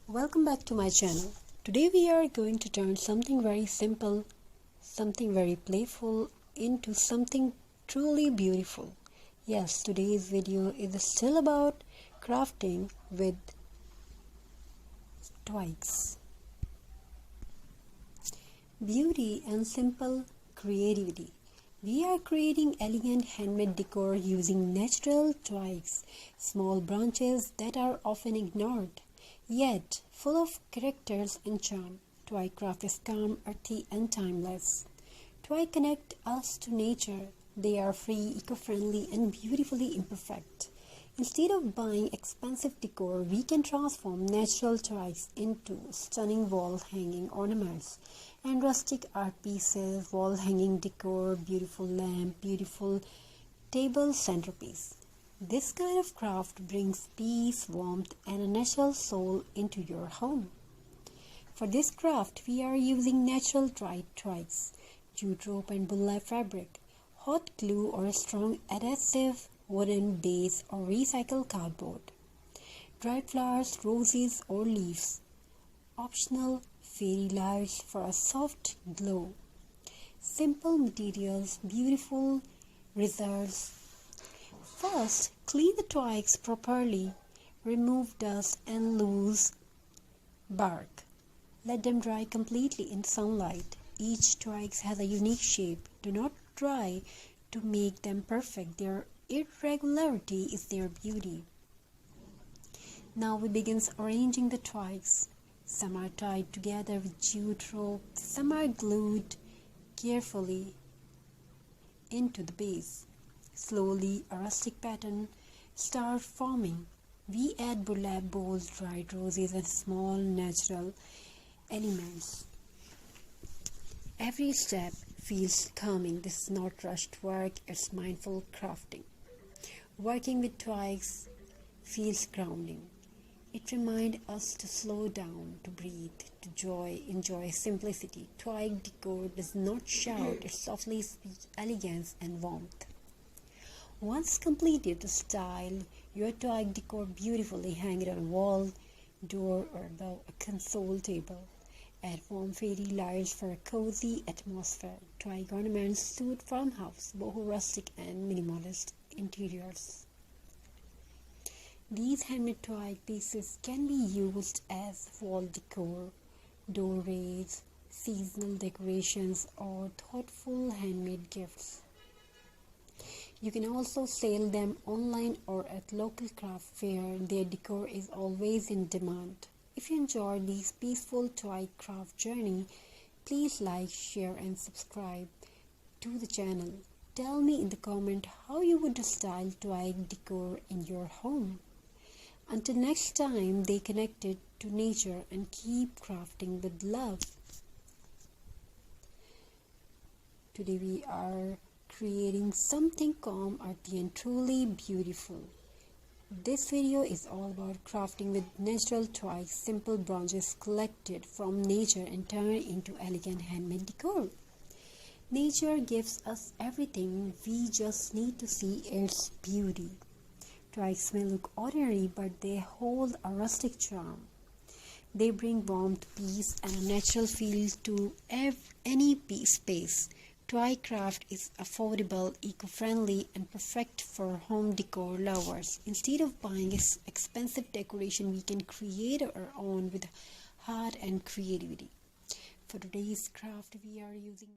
Welcome back to my channel. Today we are going to turn something very simple, something very playful into something truly beautiful. Yes, today's video is still about crafting with twigs. Beauty and simple creativity. We are creating elegant handmade decor using natural twigs, small branches that are often ignored, yet full of characters and charm. Twig craft is calm, earthy, and timeless. Twig connect us to nature. They are free, eco-friendly, and beautifully imperfect. Instead of buying expensive decor, we can transform natural twigs into stunning wall hanging ornaments and rustic art pieces, wall hanging decor, beautiful lamp, beautiful table centerpiece. This kind of craft brings peace, warmth, and a natural soul into your home. For this craft, we are using natural dried twigs, jute rope and bull fabric, hot glue or a strong adhesive wooden base or recycled cardboard, dried flowers, roses or leaves, optional fairy lights for a soft glow, simple materials, beautiful results. First, clean the twigs properly, remove dust and loose bark. Let them dry completely in sunlight. Each twig has a unique shape. Do not try to make them perfect. Their irregularity is their beauty. Now we begin arranging the twigs. Some are tied together with jute rope, some are glued carefully into the base. Slowly, a rustic pattern starts forming. We add burlap bowls, dried roses, and small natural elements. Every step feels calming. This is not rushed work, it's mindful crafting. Working with twigs feels grounding. It reminds us to slow down, to breathe, to enjoy simplicity. Twig decor does not shout, it softly speaks elegance and warmth. Once completed to style your twig decor beautifully, hang it on a wall, door, or above a console table. Add warm fairy lights for a cozy atmosphere. Twig ornaments suit farmhouse, boho rustic, and minimalist interiors. These handmade twig pieces can be used as wall decor, doorways, seasonal decorations, or thoughtful handmade gifts. You can also sell them online or at local craft fair. Their decor is always in demand. If you enjoyed this peaceful twig craft journey, please like, share and subscribe to the channel. Tell me in the comment how you would style twig decor in your home. Until next time, stay connected to nature and keep crafting with love. Today we are creating something calm, earthy and truly beautiful. This video is all about crafting with natural twigs, simple branches collected from nature and turned into elegant handmade decor. Nature gives us everything, we just need to see its beauty. Twigs may look ordinary, but they hold a rustic charm. They bring warmth, peace, and a natural feel to any space. Twig craft is affordable, eco-friendly, and perfect for home decor lovers. Instead of buying expensive decoration, we can create our own with heart and creativity. For today's craft, we are using